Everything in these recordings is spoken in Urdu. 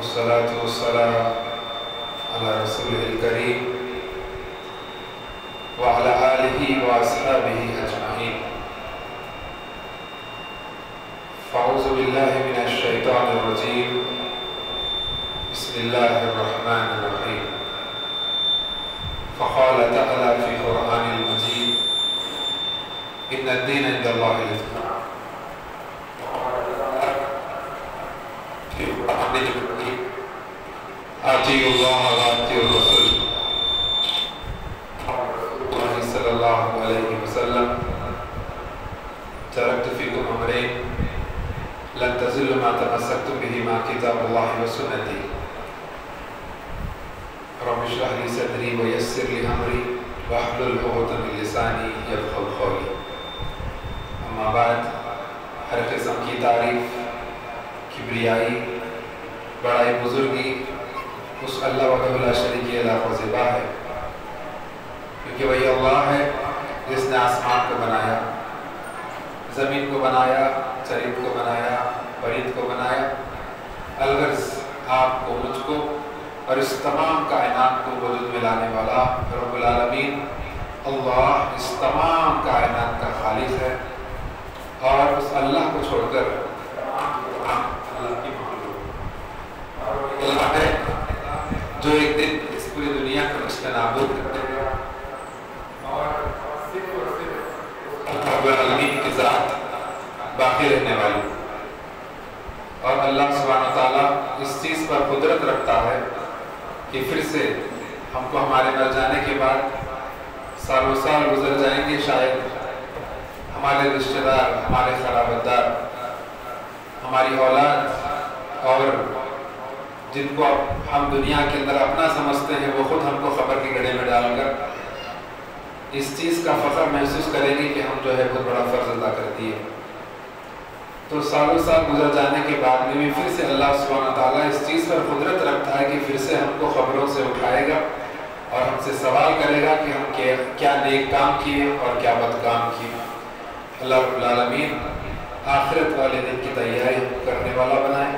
والصلاة والسلام على رسوله الكريم وعلى آله وأصحابه أجمعين. فأعوذ بالله من الشيطان الرجيم. بسم الله الرحمن الرحيم. فقال تعالى في القرآن المجيد: إن الدين عند الله الإسلام. أطيعوا الله وأطيعوا الرسول صلى الله عليه وسلم. تركت فيكم أمرين لن تزلوا ما تمسكتم بهما كتاب الله وسنتي. رب اشرح لي صدري ويسر لي أمري واحلل عقدة من لساني يفقهوا قولي. أما بعد، ہر قسم کی تعریف، کبریائی، بڑائی، بزرگی اس اللہ وحدہ لا شریک له و زبا ہے، کیونکہ وہی اللہ ہے جس نے آسمان کو بنایا، زمین کو بنایا، چرند کو بنایا، پرند کو بنایا، الغرض آپ کو، مجھ کو اور اس تمام کائنات کو وجود میں لانے والا رب العالمین اللہ اس تمام کائنات کا خالق ہے، اور اس اللہ کو چھوڑ کر اللہ کی مخلوق اللہ ہے جو ایک دن اس پوری دنیا کو نشت نابود کرتے ہیں، اور صرف رب العالمین کی ذات باقی رہنے والی، اور اللہ سبحانہ وتعالیٰ اس چیز پر قدرت رکھتا ہے کہ پھر سے ہم کو ہمارے مر جانے کے بعد سالوں سال گزر جائیں گے، شاید ہمارے رشتہ دار، ہمارے قرابت دار، ہماری اولاد، اور جن کو ہم دنیا کے اندر اپنا سمجھتے ہیں، وہ خود ہم کو خبر کے گڑھے میں ڈال کر اس چیز کا فخر محسوس کریں گے کہ ہم جو ہے بہت بڑا فرض ادا کر دیے۔ تو سالوں سال گزر جانے کے بعد میں بھی پھر سے اللہ سبحانہ وتعالیٰ اس چیز پر قدرت رکھتا ہے کہ پھر سے ہم کو خبروں سے اٹھائے گا اور ہم سے سوال کرے گا کہ ہم کیا نیک کام کیے اور کیا بد کام کیے۔ اللہ رب العالمین آخرت والے دن کی تیاری کرنے والا بنائے۔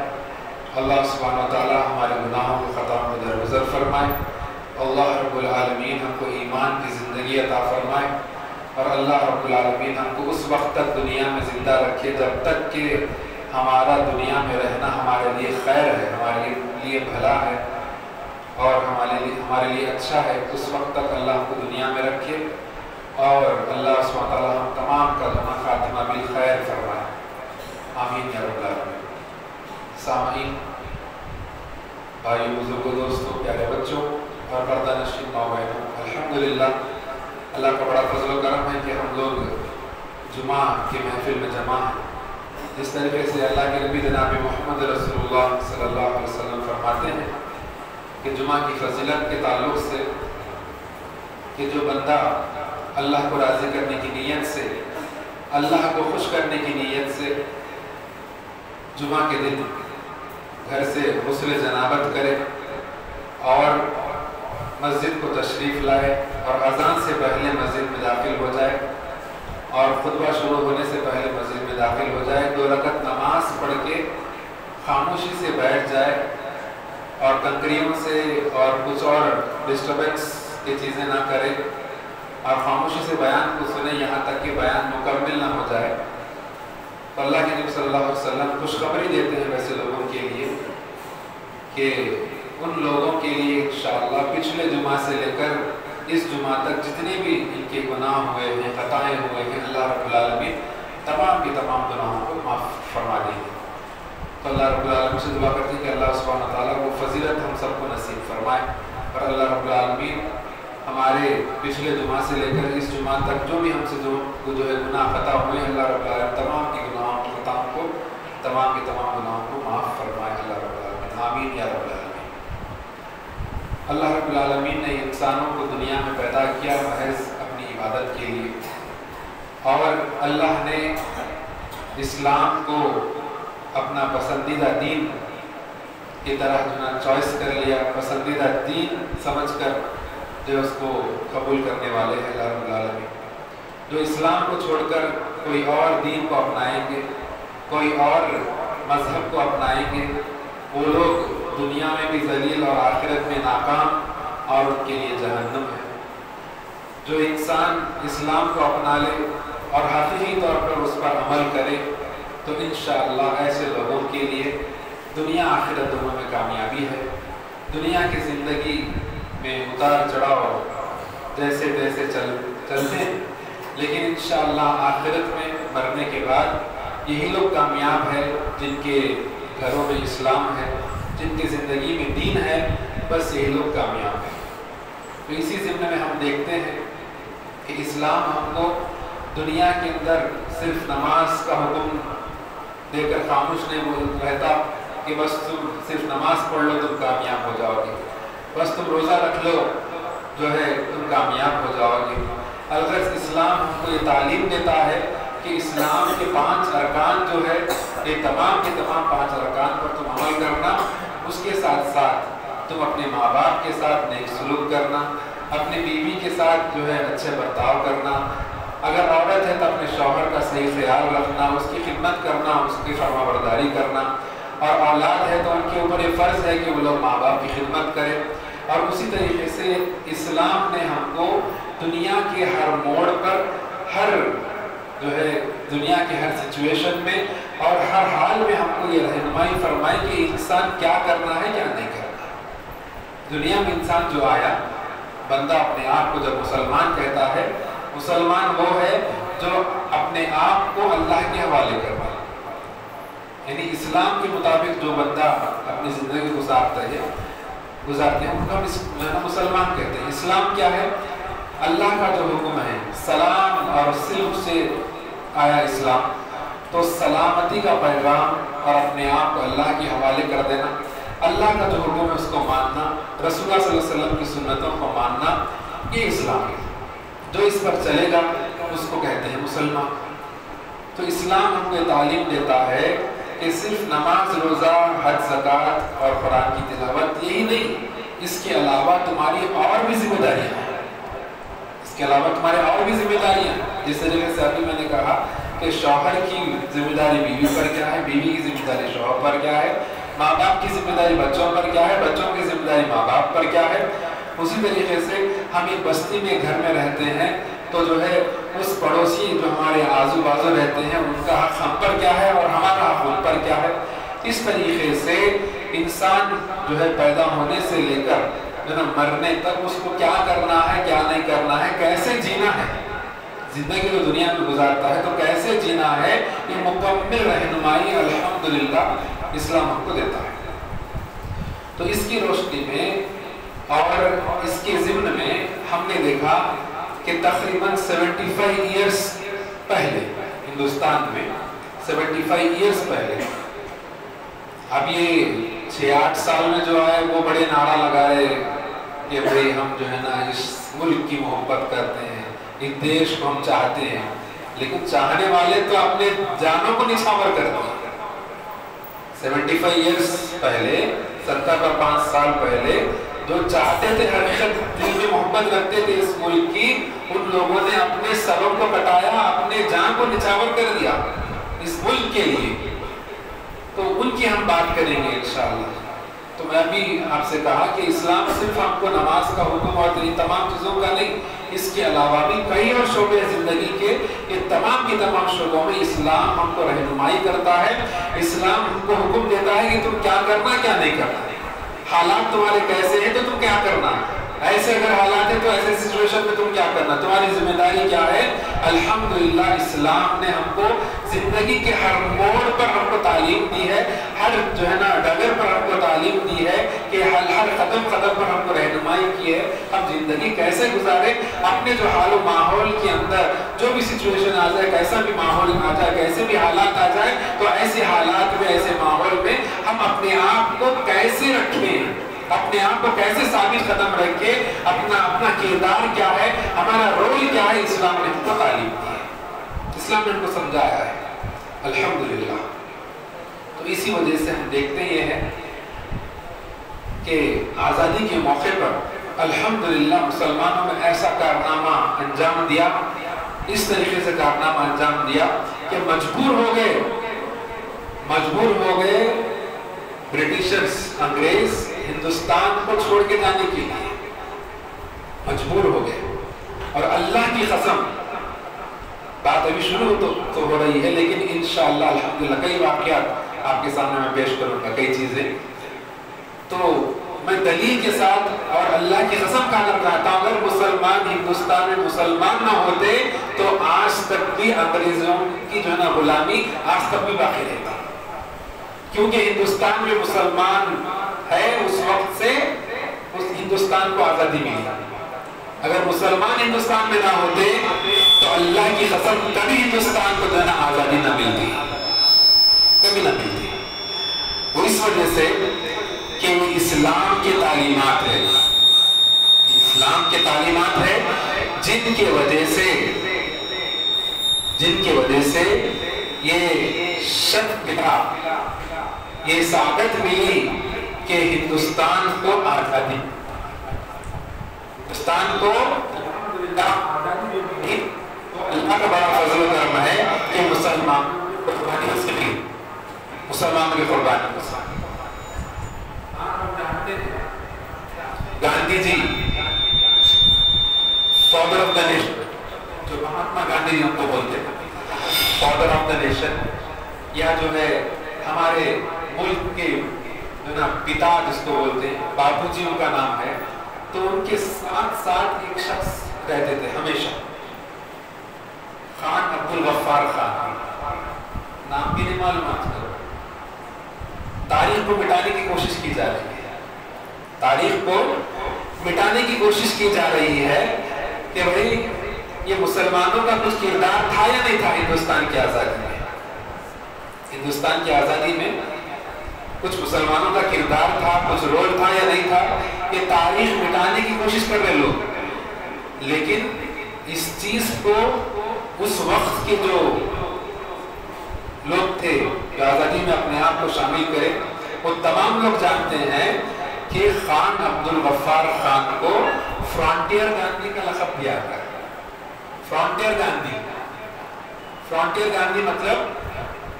اللہ سبحانہ وتعالی ہمارے گناہوں کو خطاؤں کو درگزر فرمائے۔ اللہ رب العالمین ہم کو ایمان کی زندگی عطا فرمائے، اور اللہ رب العالمین ہم کو اس وقت تک دنیا میں زندہ رکھے جب تک کہ ہمارا دنیا میں رہنا ہمارے لیے خیر ہے، ہمارے لیے بھلا ہے اور ہمارے لیے اچھا ہے۔ اس وقت تک اللہ ہم کو دنیا میں رکھے، اور اللہ سبحانہ وتعالی ہم تمام کا جمع خاتمہ بالخیر فرمائے، آمین یا رب العالمین۔ سامعین، بھائیو، بزرگوں، دوستوں، پیارے بچوں اور پردہ نشین ماں بہنوں، الحمدللہ اللہ کا بڑا فضل و کرم ہے کہ ہم لوگ جمعہ کی محفل میں جمع ہیں۔ جس طریقے سے اللہ کے نبی جناب محمد رسول اللہ صلی اللہ علیہ وسلم فرماتے ہیں کہ جمعہ کی فضیلت کے تعلق سے کہ جو بندہ اللہ کو راضی کرنے کی نیت سے، اللہ کو خوش کرنے کی نیت سے جمعہ کے دن گھر سے غسل جنابت کرے اور مسجد کو تشریف لائے اور اذان سے پہلے مسجد میں داخل ہو جائے اور خطبہ شروع ہونے سے پہلے مسجد میں داخل ہو جائے، 2 رکعت نماز پڑھ کے خاموشی سے بیٹھ جائے اور تنقریوں سے اور کچھ اور ڈسٹربنس کی چیزیں نہ کرے اور خاموشی سے بیان کو سنے یہاں تک کہ بیان مکمل نہ ہو جائے، تو اللہ کے نبی صلی اللہ علیہ وسلم خوشخبری دیتے ہیں ویسے لوگوں کے لیے کہ ان لوگوں کے لیے انشاءاللہ پچھلے جمعہ سے لے کر اس جمعہ تک جتنے بھی ان کے گناہ ہوئے ہیں، خطائیں ہوئے ہیں، اللہ رب العالمین تمام کے تمام گناہوں کو معاف فرما دیں گے۔ تو اللہ رب العالمین سے دعا کرتے ہیں کہ اللہ سبحانہ وتعالیٰ وہ فضیلت ہم سب کو نصیب فرمائے، اور اللہ رب العالمین ہمارے پچھلے جمعہ سے لے کر اس جمعہ تک جو بھی ہم سے جو ہے گناہ خطا ہوئے ہیں، اللہ رب العالمین تمام کے گناہوں کی خطاؤں کو، تمام کے تمام گناہوں کو معاف فرمائے، اللہ رب العالمین، آمین یا رب العالمین۔ اللہ رب العالمین نے انسانوں کو دنیا میں پیدا کیا محض اپنی عبادت کے لیے، اور اللہ نے اسلام کو اپنا پسندیدہ دین کی طرح چوائس کر لیا، پسندیدہ دین سمجھ کر جو اس کو قبول کرنے والے ہیں اللہ رب العالمین۔ جو اسلام کو چھوڑ کر کوئی اور دین کو اپنائیں گے، کوئی اور مذہب کو اپنائیں گے، وہ لوگ دنیا میں بھی ذلیل اور آخرت میں ناکام اور ان کے لیے جہنم ہے۔ جو انسان اسلام کو اپنا لے اور حقیقی طور پر اس پر عمل کرے تو انشاءاللہ ایسے لوگوں کے لیے دنیا آخرت دونوں میں کامیابی ہے۔ دنیا کی زندگی میں اتار چڑھاؤ جیسے تیسے چلتے ہیں، لیکن انشاءاللہ آخرت میں مرنے کے بعد یہی لوگ کامیاب ہیں جن کے گھروں میں اسلام ہے، جن کی زندگی میں دین ہے، بس یہی لوگ کامیاب ہیں۔ تو اسی ضمن میں ہم دیکھتے ہیں کہ اسلام ہم کو دنیا کے اندر صرف نماز کا حکم دے کر خاموش نہیں رہتا کہ بس تم صرف نماز پڑھ لو تم کامیاب ہو جاؤ گے، بس تم روزہ رکھ لو جو ہے تم کامیاب ہو جاؤ گے۔ الغرض اسلام ہم کو یہ تعلیم دیتا ہے کہ اسلام کے 5 ارکان جو ہے یہ تمام کے تمام 5 ارکان پر تم عمل کرنا، اس کے ساتھ ساتھ تم اپنے ماں باپ کے ساتھ نیک سلوک کرنا، اپنے بیوی کے ساتھ جو ہے اچھے برتاؤ کرنا، اگر عورت ہے تو اپنے شوہر کا صحیح خیال رکھنا، اس کی خدمت کرنا، اس کی فرما برداری کرنا، اور اولاد ہے تو ان کے اوپر یہ فرض ہے کہ وہ لوگ ماں باپ کی خدمت کریں۔ اور اسی طریقے سے اسلام نے ہم کو دنیا کے ہر موڑ پر، ہر جو ہے دنیا کے ہر سچویشن میں اور ہر حال میں ہم کو یہ رہنمائی فرمائی کہ انسان کیا کرنا ہے کیا نہیں کرنا ہے۔ دنیا میں انسان جو آیا، بندہ اپنے آپ کو جب مسلمان کہتا ہے، مسلمان وہ ہے جو اپنے آپ کو اللہ کے حوالے کرتا ہے، یعنی اسلام کے مطابق جو بندہ اپنی زندگی گزارتے ہیں ان کو ہم مسلمان کہتے ہیں۔ اسلام کیا ہے؟ اللہ کا جو حکم ہے، سلام اور صلح سے آیا اسلام، تو سلامتی کا پیغام اور اپنے آپ کو اللہ کے حوالے کر دینا، اللہ کا جو حکم ہے اس کو ماننا، رسول اللہ صلی اللہ علیہ وسلم کی سنتوں کو ماننا، یہ اسلام ہے۔ جو اس پر چلے گا اس کو کہتے ہیں مسلمان۔ تو اسلام ہم کو تعلیم دیتا ہے کہ صرف نماز، روزہ، حج، زکوٰۃ اور قرآن کی تلاوت یہی نہیں، اس کے علاوہ تمہاری اور بھی ذمہ داریاں ہیں، اس کے علاوہ تمہاری اور بھی ذمہ داریاں ہیں۔ جس طریقے سے ابھی میں نے کہا کہ شوہر کی ذمہ داری بیوی پر کیا ہے، بیوی کی ذمہ داری شوہر پر کیا ہے، ماں باپ کی ذمہ داری بچوں پر کیا ہے، بچوں کی ذمہ داری ماں باپ پر کیا ہے۔ اسی طریقے سے ہم ایک بستی میں گھر میں رہتے ہیں تو جو ہے اس پڑوسی جو ہمارے آزو بازو رہتے ہیں ان کا حق ہم پر کیا ہے اور ہمارا حق ان پر کیا ہے۔ اس طریقے سے انسان جو ہے پیدا ہونے سے لے کر جو ہے مرنے تک اس کو کیا کرنا ہے کیا نہیں کرنا ہے، کیسے جینا ہے، زندگی جو دنیا میں گزارتا ہے تو کیسے جینا ہے، یہ مکمل رہنمائی الحمدللہ اسلام ہم کو دیتا ہے۔ تو اس کی روشنی میں اور اس کے ضمن میں ہم نے دیکھا کہ تقریباً 75 ایئرس پہلے ہندوستان میں 75 ایئرس پہلے، اب یہ 6-8 سال میں جو آئے وہ بڑے نعرہ لگائے کہ بھئی ہم جو ہے نا اس ملک کی محبت کرتے ہیں، اس دیش کو ہم چاہتے ہیں، لیکن چاہنے والے تو اپنے جانوں کو نچھاور کرتے ہیں۔ 75 ایئرس پہلے، 70 پر 5 سال پہلے جو چاہتے تھے، حقیقت دل میں محبت رکھتے تھے اس ملک کی، ان لوگوں نے اپنے سروں کو کٹایا، اپنے جان کو نچھاور کر دیا اس ملک کے لیے۔ تو ان کی ہم بات کریں گے انشاءاللہ۔ تو میں بھی آپ سے کہا کہ اسلام صرف ہم کو نماز کا حکم اور ان تمام چیزوں کا نہیں، اس کے علاوہ بھی کئی اور شعبے زندگی کے، یہ تمام کے تمام شعبوں میں اسلام ہم کو رہنمائی کرتا ہے۔ اسلام ہم کو حکم دیتا ہے کہ تم کیا کرنا کیا نہیں کرنا، حالات تمہارے کیسے ہیں تو تم کیا کرنا، ایسے اگر حالات ہیں تو ایسے سچویشن میں تم کیا کرنا، تمہاری ذمہ داری کیا ہے۔ الحمدللہ اسلام نے ہم کو زندگی کے ہر موڑ پر ہم کو تعلیم دی ہے، ہر جو ہے نا ڈگر پر ہم کو تعلیم دی ہے کہ ہر قدم قدم پر ہم کو رہنمائی کی ہے ہم زندگی کیسے گزارے، اپنے جو حال و ماحول کے اندر جو بھی سچویشن آ جائے، کیسا بھی ماحول آ جائے، کیسے بھی حالات آ جائے، تو ایسے حالات میں، ایسے ماحول میں ہم اپنے آپ کو کیسے رکھیں، اپنے آپ کو کیسے ثابت قدم رکھے، اپنا کردار کیا ہے، ہمارا رول کیا ہے، اسلام نے ہم کو تعلیم دی ہے، اسلام نے ہم کو سمجھایا ہے الحمدللہ۔ تو اسی وجہ سے ہم دیکھتے یہ ہیں کہ آزادی کے موقع پر الحمدللہ مسلمانوں نے ایسا کارنامہ انجام دیا، اس طریقے سے کارنامہ انجام دیا کہ مجبور ہو گئے برٹشرز انگریز ہندوستان کو چھوڑ کے جانے کے لیے مجبور ہو گئے. اور اللہ کی قسم بات ابھی شروع تو ہو رہی ہے، لیکن انشاءاللہ الحمدللہ کئی واقعات آپ کے سامنے میں پیش کروں گا، کئی چیزیں. تو میں دلیل کے ساتھ اور اللہ کی قسم کھانا چاہتا ہوں اگر مسلمان ہندوستان میں مسلمان نہ ہوتے تو آج تک بھی انگریزوں کی جو ہے نا غلامی آج تک بھی باقی رہتا، کیونکہ ہندوستان میں مسلمان ہے اس وقت سے اس ہندوستان کو آزادی ملی. اگر مسلمان ہندوستان میں نہ ہوتے تو اللہ کی قسم کبھی ہندوستان کو جو ہے نا آزادی نہ ملتی، کبھی نہ ملتی. وہ اس وجہ سے کہ وہ اسلام کی تعلیمات ہے، اسلام کی تعلیمات ہے جن کی وجہ سے یہ شک ملا، یہ سعادت ملی کہ ہندوستان کو آزادی، ہندوستان کو اللہ کا بڑا فضل و کرم ہے کہ مسلمانوں کی قربانی. گاندھی جی فادر آف دا نیشن، جو مہاتما گاندھی جی ہم کو بولتے ہیں فادر آف دا نیشن، یا جو ہے ہمارے ملک کے جو نا پتا جس کو بولتے ہیں، باپو جی ان کا نام ہے. تو ان کے ساتھ ساتھ ایک شخص رہتے تھے ہمیشہ، خان عبدالغفار خان. نام بھی نہیں معلومات کرو. تاریخ کو مٹانے کی کوشش کی جا رہی ہے، تاریخ کو مٹانے کی کوشش کی جا رہی ہے کہ بھئی یہ مسلمانوں کا کچھ کردار تھا یا نہیں تھا ہندوستان کی آزادی میں. ہندوستان کی آزادی میں کچھ مسلمانوں کا کردار تھا، کچھ رول تھا یا نہیں تھا، یہ تاریخ مٹانے کی کوشش کر رہے لوگ. لیکن اس چیز کو اس وقت کے جو لوگ تھے جو آزادی میں اپنے آپ کو شامل کرے، وہ تمام لوگ جانتے ہیں کہ خان عبدالغفار خان کو فرانٹیئر گاندھی کا لقب دیا گیا. فرانٹیئر گاندھی، فرانٹیئر گاندھی مطلب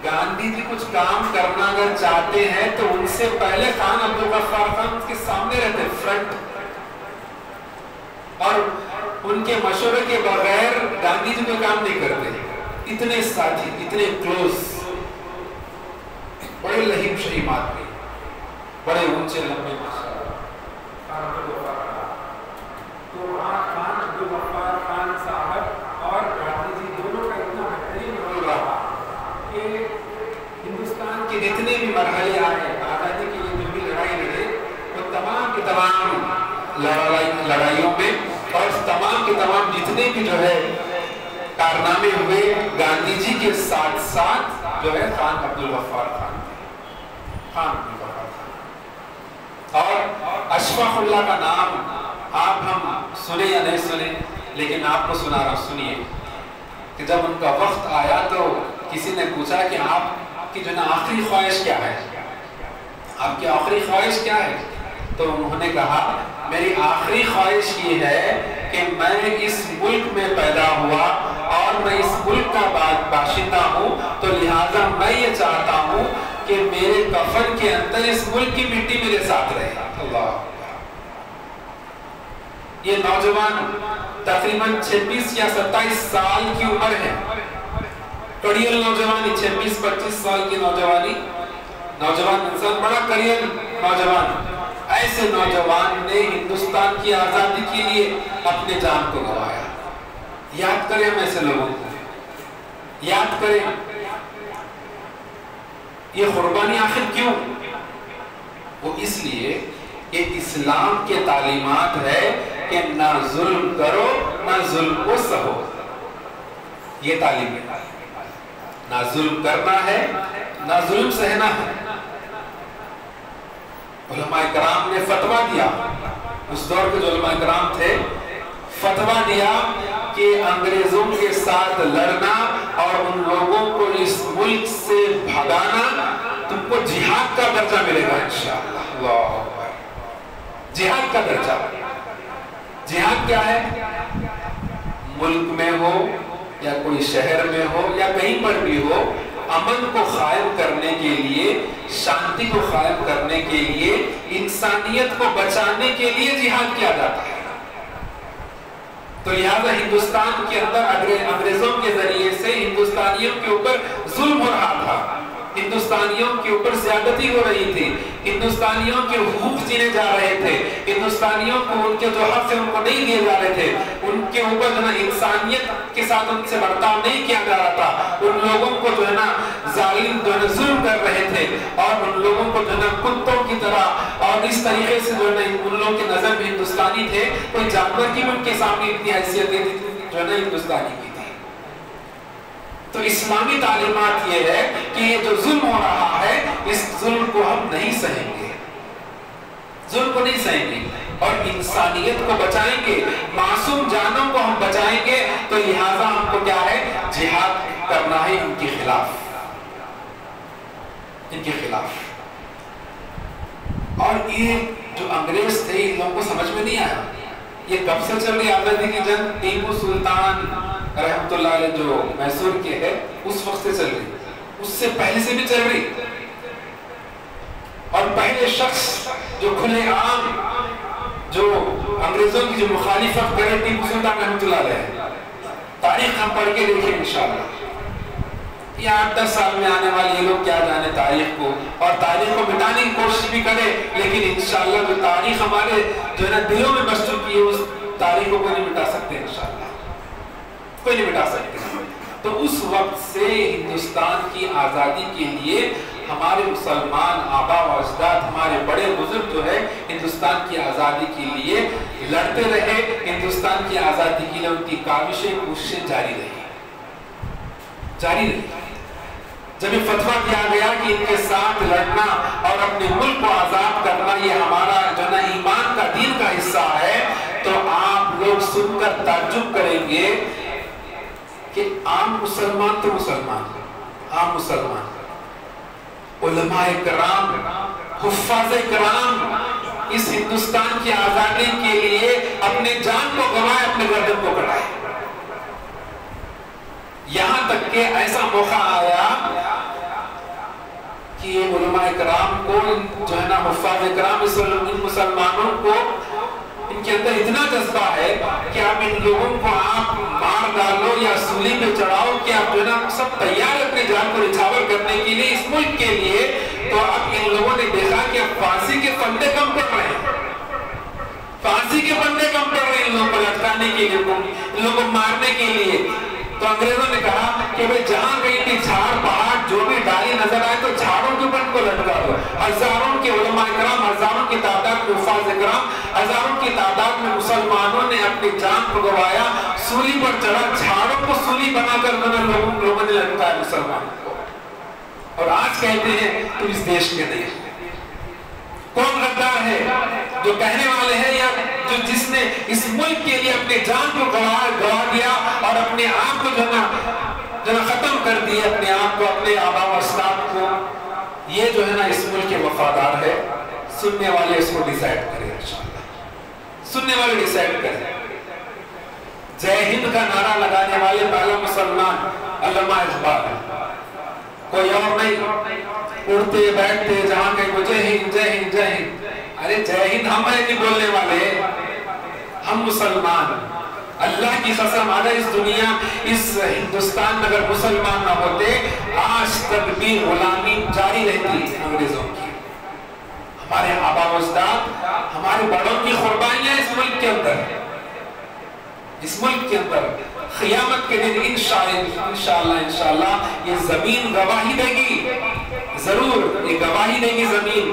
گاندھی جی کچھ کام کرنا اگر چاہتے ہیں تو ان سے پہلے خان عبدالغفار خان کے سامنے رہتے فرنٹ، اور ان کے مشورے کے بغیر گاندھی جی کوئی کام نہیں کرتے. اتنے ساتھی، اتنے کلوز، بڑے لہیم شہیم آدمی، بڑے اونچے لمبے تو خان عبدالغفار خان صاحب اور گاندھی جی دونوں کا اتنا بہترین رول رہا کہ ہندوستان کے جتنے بھی مرحلے آئے آزادی کے لیے جو بھی لڑائی لڑے، وہ تمام کے تمام لڑائیوں میں اور تمام کے تمام جتنے بھی جو ہے کارنامے ہوئے گاندھی جی کے ساتھ ساتھ جو ہے خان عبدالغفار خان، خان عبدالغفار خان. اور اشفاق اللہ کا نام آپ ہم سنے یا نہیں سنے، لیکن آپ کو سنا رہا ہوں، سنیے کہ جب ان کا وقت آیا تو کسی نے پوچھا کہ آپ کی جو نا آخری خواہش کیا ہے، آپ کی آخری خواہش کیا ہے؟ تو انہوں نے کہا میری آخری خواہش یہ ہے کہ میں اس ملک میں پیدا ہوا اور میں اس ملک کا باشندہ ہوں، تو لہٰذا میں یہ چاہتا ہوں کہ میرے کفن کے اندر اس ملک کی مٹی میرے ساتھ رہے. اللہ. یہ نوجوان تقریباً 26 یا 27 سال کی عمر ہے، کڑیل نوجوانی، 26-25 سال کی نوجوانی، نوجوان انسان بڑا کڑیل نوجوان. ایسے نوجوان نے ہندوستان کی آزادی کے لیے اپنے جان کو گنوایا. یاد کریں ہم ایسے لوگوں کو، یاد کریں یہ قربانی آخر کیوں؟ وہ اس لیے کہ اسلام کے تعلیمات ہے کہ نہ ظلم کرو نہ ظلم کو سہو. یہ تعلیم ہے، نہ ظلم کرنا ہے نہ ظلم سہنا ہے. علماء کرام نے فتویٰ دیا، اس دور کے جو علماء کرام تھے فتویٰ دیا کہ انگریزوں کے ساتھ لڑنا اور ان لوگوں کو اس ملک سے بھگانا تم کو جہاد کا درجہ ملے گا انشاءاللہ. اللہ اکبر. جہاد کا درجہ. جہاد کیا ہے؟ ملک میں ہو یا کوئی شہر میں ہو یا کہیں پر بھی ہو، امن کو قائم کرنے کے لیے، شانتی کو قائم کرنے کے لیے، انسانیت کو بچانے کے لیے جہاد کیا جاتا ہے۔ تو لہذا ہندوستان کے اندر انگریزوں کے ذریعے سے ہندوستانیوں کے اوپر ظلم ہو رہا تھا، ہندوستانیوں کے اوپر زیادتی ہو رہی تھی، ہندوستانیوں کے حقوق چھینے جا رہے تھے، ہندوستانیوں کو ان کے جو حق سے ان کو نہیں دیے جا رہے تھے، ان کے اوپر جو ہے انسانیت کے ساتھ ان سے برتاؤ نہیں کیا جا رہا تھا، ان لوگوں کو جو ہے نا ظالم جو ہے ظلم کر رہے تھے، اور ان لوگوں کو جو ہے نا کتوں کی طرح اور اس طریقے سے جو ہے نا ان لوگوں کے نظر میں ہندوستانی تھے، کوئی جانور کی بھی ان کے سامنے اتنی حیثیت جو ہے نا ہندوستانی کی تھی۔ تو اسلامی تعلیمات یہ ہے کہ یہ جو ظلم ہو رہا ہے اس ظلم کو ہم نہیں سہیں گے، ظلم کو نہیں سہیں گے، اور انسانیت کو بچائیں گے، معصوم جانوں کو ہم بچائیں گے۔ تو لہٰذا ہم کو کیا ہے؟ جہاد کرنا ہے ان کے خلاف، ان کے خلاف۔ اور یہ جو انگریز تھے ان لوگوں کو سمجھ میں نہیں آیا یہ کب سے چل رہی آزادی کی جنگ؟ ٹیپو سلطان رحمت اللہ علیہ جو میسور کے ہے اس وقت سے چل رہی، اس سے پہلے سے بھی چل رہی، اور پہلے شخص جو کھلے عام جو انگریزوں کی جو مخالفت کرے ٹیپو سلطان رحمت اللہ علیہ، تاریخ ہم پڑھ کے دیکھیں انشاءاللہ۔ یہ 8-10 سال میں آنے والے یہ لوگ کیا جانے تاریخ کو، اور تاریخ کو مٹانے کی کوشش بھی کرے، لیکن انشاءاللہ جو تاریخ ہمارے جو ہے نا دلوں میں بس چکی ہے اس تاریخ کو کوئی نہیں مٹا سکتے، انشاءاللہ کوئی نہیں مٹا سکتے۔ تو اس وقت سے ہندوستان کی آزادی کے لیے ہمارے مسلمان آبا و اجداد، ہمارے بڑے بزرگ جو ہے ہندوستان کی آزادی کے لیے لڑتے رہے، ہندوستان کی آزادی کے لیے ان کی کاوشیں کوششیں جاری رہی۔ جب یہ فتویٰ دیا گیا کہ ان کے ساتھ لڑنا اور اپنے ملک کو آزاد کرنا یہ ہمارا جو نا ایمان کا دین کا حصہ ہے، تو آپ لوگ سن کر تعجب کریں گے کہ عام مسلمان تو مسلمان، عام مسلمان، علماء کرام، حفاظ کرام اس ہندوستان کی آزادی کے لیے اپنے جان کو گنوائے، اپنے گردن کو کٹائے۔ یہاں تک کہ ایسا موقع آیا کہ علماء کرام کو جو ہے نا حفاظ کرام ان مسلمانوں کو ان کے اندر اتنا جذبہ ہے کہ آپ ان لوگوں کو آپ مار ڈالو یا سولی پہ چڑھاؤ کہ آپ جو ہے نا سب تیار اپنے جان کو نچھاور کرنے کے لیے اس ملک کے لیے۔ تو اب ان لوگوں نے دیکھا کہ اب پھانسی کے پندے کم پڑ رہے ہیں، پھانسی کے پندے کم پڑ رہے ہیں ان لوگوں کو لٹکانے کے لیے، ان لوگوں کو مارنے کے لیے۔ تو انگریزوں نے کہا کہ بھئی جہاں کہیں بھی جھاڑ پہاڑ جو بھی ڈالی نظر آئے تو جھاڑوں کے اوپر کو لٹکا دو۔ ہزاروں کے علماء کرام، ہزاروں کی تعداد میں حفاظ کرام، ہزاروں کی تعداد میں مسلمانوں نے اپنی جان کو گنوایا، سولی پر چڑھا، جھاڑوں کو سولی بنا کر لوگوں نے لٹکایا مسلمانوں کو۔ اور آج کہتے ہیں تو اس دیش کے نہیں۔ کون غدار ہے؟ جو کہنے والے ہیں یا جو جس نے اس ملک کے لیے اپنے جان کو گوا دیا اور اپنے آپ کو جو ہے ختم کر دیا، اپنے آپ کو، اپنے آبا و اجداد کو، یہ جو ہے نا اس ملک کے وفادار ہے۔ سننے والے اس کو ڈیسائیڈ کریں انشاءاللہ، سننے والے ڈیسائیڈ کریں۔ جے ہند کا نعرہ لگانے والے پہلا مسلمان علامہ اقبال، کوئی اور نہیں۔ اڑتے بیٹھتے جہاں کہیں کو جے ہند جے ہند جے ہند، ارے جے ہند ہم نہیں بولنے والے، ہم مسلمان۔ اللہ کی قسم اگر اس دنیا اس ہندوستان میں اگر مسلمان نہ ہوتے آج تک بھی غلامی جاری رہتی انگریزوں کی۔ ہمارے آبا و اجداد، ہمارے بڑوں کی قربانیاں اس ملک کے اندر، اس ملک کے اندر قیامت کے دن انشاءاللہ یہ زمین گواہی دے گی، ضرور یہ گواہی دے گی زمین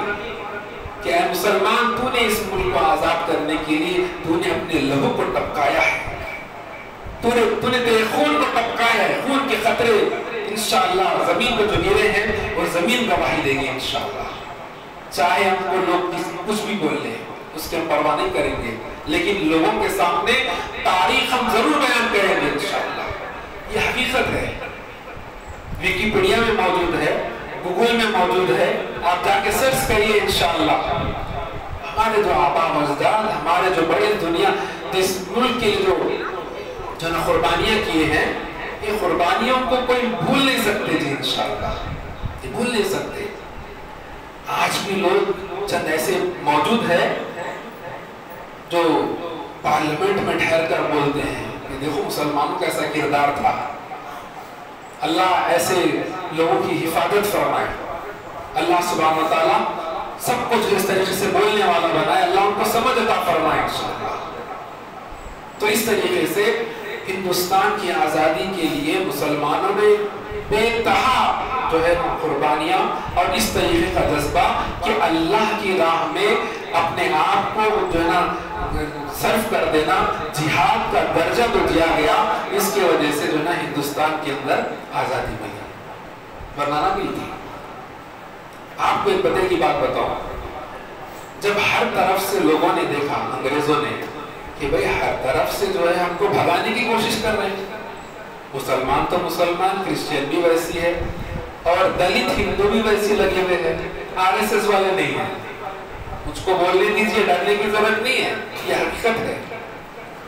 کہ اے مسلمان تو نے اس ملک کو آزاد کرنے کے لیے تو نے اپنے لہو کو ٹپکایا ہے، تو نے تیرے خون کو ٹپکایا ہے، خون کے قطرے انشاءاللہ زمین کو جو گرے ہیں وہ زمین گواہی دے گی انشاءاللہ۔ چاہے ہم کو لوگ کچھ بھی بول لیں اس کے ہم پرواہ نہیں کریں گے، لیکن لوگوں کے سامنے تاریخ ہم ضرور بیان کریں گے انشاءاللہ۔ یہ حقیقت ہے، ویکیپیڈیا میں موجود ہے، گوگل میں موجود ہے، آپ جا کے سرچ کریے انشاءاللہ۔ ہمارے جو آبا و اجداد، ہمارے جو بڑے دنیا اس ملک کے جو قربانیاں کیے ہیں، یہ قربانیوں کو کوئی بھول نہیں سکتے جی۔ انشاءاللہ، یہ بھول نہیں سکتے۔ آج بھی لوگ چند ایسے موجود ہیں جو پارلیمنٹ میں ٹھہر کر بولتے ہیں کہ دیکھو مسلمانوں کا ایسا کردار تھا، اللہ ایسے لوگوں کی حفاظت فرمائے، اللہ سبحانہ و تعالیٰ سب کچھ اس طریقے سے بولنے والا بنائے، اللہ ان کو سمجھ عطا فرمائے انشاءاللہ۔ تو اس طریقے سے ہندوستان کی آزادی کے لیے مسلمانوں نے بے انتہا جو ہے قربانیاں اور اس طریقے کا جذبہ کہ اللہ کی راہ میں اپنے آپ کو جو ہے نا صرف کر دینا، جہاد کا درجہ تو دیا گیا، اس کی وجہ سے جو ہے نا ہندوستان کے اندر آزادی ملی، ورنہ نہ ملتی۔ آپ کو ایک پتے کی بات بتاؤں، جب ہر طرف سے لوگوں نے دیکھا، انگریزوں نے، کہ بھئی ہر طرف سے جو ہے ہم کو بھگانے کی کوشش کر رہے ہیں، مسلمان تو مسلمان، کرسچین بھی ویسی ہے اور دلت ہندو بھی ویسی لگے ہوئے ہیں، RSS والے نہیں ہیں، مجھ کو بولنے دیجئے، ڈرنے کی ضرورت نہیں ہے، یہ حقیقت ہے،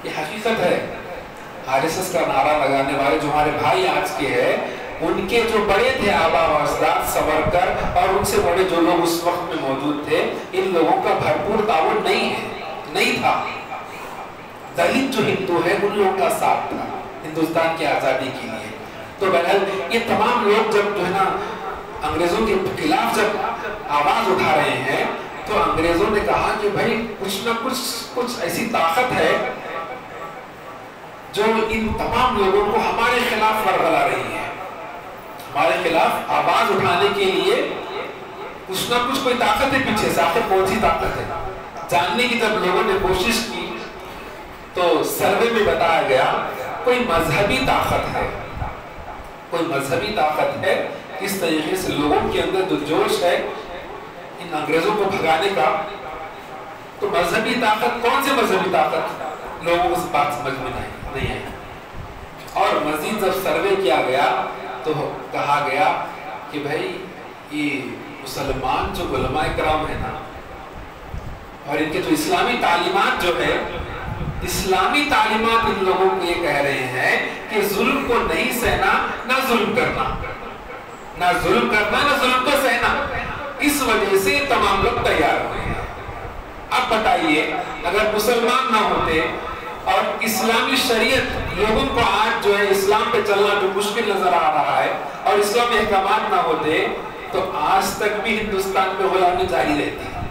یہ حقیقت ہے۔ RSS کا نعرہ لگانے والے جو ہمارے بھائی آج کے ہیں، ان کے جو بڑے تھے آبا و اجداد سورکر اور ان سے بڑے جو لوگ اس وقت میں موجود تھے، ان لوگوں کا بھرپور تعاون نہیں تھا۔ دلت جو ہندو ہے ان لوگوں کا ساتھ تھا ہندوستان کی آزادی کے لیے۔ تو بہرحال یہ تمام لوگ جب جو ہے نا انگریزوں کے خلاف جب آواز اٹھا رہے ہیں تو انگریزوں نے کہا کہ بھائی کچھ نہ کچھ ایسی طاقت ہے جو ان تمام لوگوں کو ہمارے خلاف ورگلا رہی ہے، ہمارے خلاف آواز اٹھانے کے لیے کچھ نہ کچھ کوئی طاقت ہے پیچھے سے، آخر کون سی طاقت ہے جاننے کی جب لوگوں نے کوشش کی تو سروے میں بتایا گیا کوئی مذہبی طاقت ہے، کوئی مذہبی طاقت ہے۔ اس طریقے سے لوگوں کے اندر جو جوش ہے ان انگریزوں کو بھگانے کا، تو مذہبی طاقت، کون سے مذہبی طاقت، لوگوں کو اس بات سمجھ میں نہیں آئی۔ اور مزید جب سروے کیا گیا تو کہا گیا کہ بھائی یہ مسلمان جو علماء کرام ہیں نا، اور ان کے جو اسلامی تعلیمات جو ہے، اسلامی تعلیمات ان لوگوں کو یہ کہہ رہے ہیں کہ ظلم کو نہیں سہنا، نہ ظلم کرنا، نہ ظلم کرنا، نہ ظلم کو سہنا۔ اس وجہ سے تمام لوگ تیار ہوئے ہیں۔ اب بتائیے اگر مسلمان نہ ہوتے اور اسلامی شریعت لوگوں کو آج جو ہے اسلام پہ چلنا جو مشکل نظر آ رہا ہے اور اسلامی احکامات نہ ہوتے تو آج تک بھی ہندوستان میں غلامی جاری رہتی ہے۔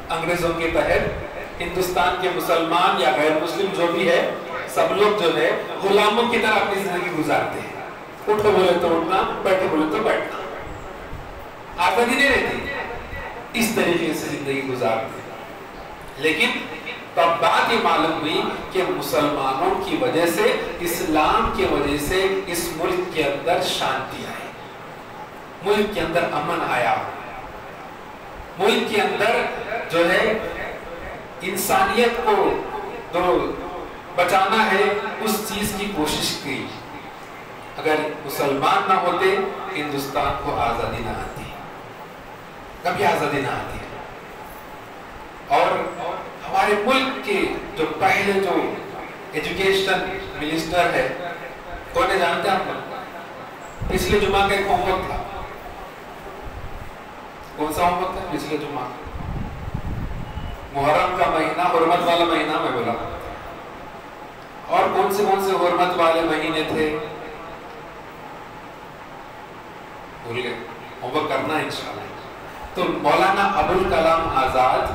انگریزوں کے تحت ہندوستان کے مسلمان یا غیر مسلم جو بھی ہے، سب لوگ جو ہے غلاموں کی طرح اپنی زندگی گزارتے ہیں، اٹھو بولے تو اٹھنا، بیٹھو بولے تو بیٹھنا، آزادی نہیں رہتی، اس طریقے سے زندگی گزارتے ہیں۔ لیکن تب بات یہ معلوم ہوئی کہ مسلمانوں کی وجہ سے، اسلام کی وجہ سے اس ملک کے اندر شانتی آئی، ملک کے اندر امن آیا، ملک کے اندر جو ہے انسانیت کو جو بچانا ہے اس چیز کی کوشش کی۔ اگر مسلمان نہ ہوتے ہندوستان کو آزادی نہ آتی، کبھی آزادی نہ آتی۔ اور ہمارے ملک کے جو پہلے جو ایجوکیشن منسٹر ہے، کون ہے جانتے ہیں آپ لوگ؟ پچھلے جمعہ کا ایک ہوم ورک تھا، کون سا ہوم ورک تھا پچھلے جمعہ؟ محرم کا مہینہ، حرمت والا مہینہ میں بولا، اور کون سے حرمت والے مہینے تھے بھول گئے، ہوم ورک کرنا ہے انشاءاللہ۔ تو مولانا ابوالکلام آزاد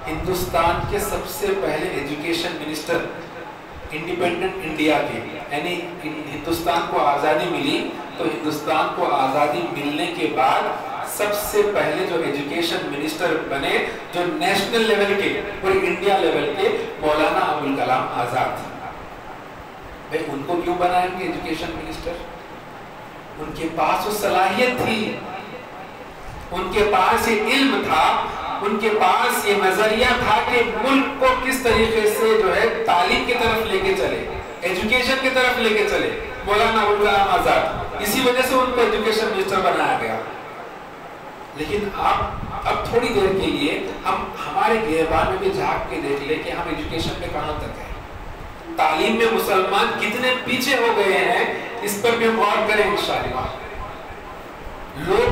ہندوستان کے سب سے پہلے ایجوکیشن منسٹر انڈیپینڈنٹ انڈیا کے، یعنی ہندوستان کو آزادی ملی تو ہندوستان کو آزادی ملنے کے بعد سب سے پہلے جو ایجوکیشن منسٹر بنے جو نیشنل لیول کے، پوری انڈیا لیول کے، مولانا ابوالکلام آزاد تھے۔ بھئی ان کو کیوں بنائیں گے ایجوکیشن منسٹر؟ ان کے پاس وہ صلاحیت تھی، ان کے پاس یہ علم تھا، ان کے پاس یہ نظریہ تھا کہ ملک کو کس طریقے سے جو ہے تعلیم کی طرف لے کے چلے، ایجوکیشن کی طرف لے کے چلے، مولانا ابوالکلام آزاد۔ اسی وجہ سے ان کو ایجوکیشن منسٹر بنایا گیا۔ لیکن اب تھوڑی دیر کے لیے ہم ہمارے گریبان میں بھی جھانک کے دیکھ لیں کہ ہم ایجوکیشن میں کہاں تک ہیں، تعلیم میں مسلمان کتنے پیچھے ہو گئے ہیں، اس پر بھی ہم غور کریں انشاءاللہ۔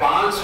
5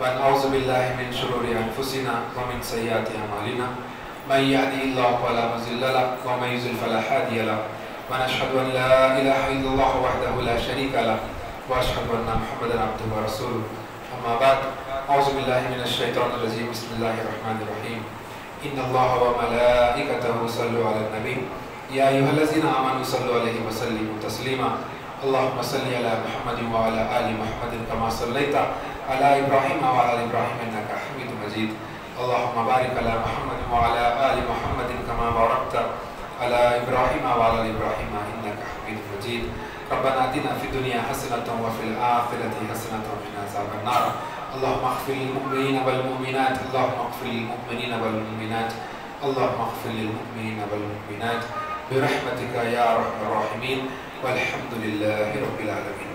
ونعوذ بالله من شرور أنفسنا ومن سيئات أعمالنا من يهده الله فلا مضل له ومن يضلل فلا هادي له ونشهد أن لا إله إلا الله وحده لا شريك له وأشهد أن محمدا عبده ورسوله أما بعد أعوذ بالله من الشيطان الرجيم بسم الله الرحمن الرحيم إن الله وملائكته يصلون على النبي يا أيها الذين آمنوا صلوا عليه وسلموا تسليما اللهم صل على محمد وعلى آل محمد كما صليت على إبراهيم وعلى آل إبراهيم إنك حميد مجيد اللهم بارك على محمد وعلى آل محمد كما باركت على إبراهيم وعلى آل إبراهيم إنك حميد مجيد ربنا آتنا في الدنيا حسنة وفي الآخرة حسنة وقنا عذاب النار اللهم اغفر للمؤمنين والمؤمنات اللهم اغفر للمؤمنين والمؤمنات اللهم اغفر للمؤمنين والمؤمنات برحمتك يا أرحم الراحمين والحمد لله رب العالمين.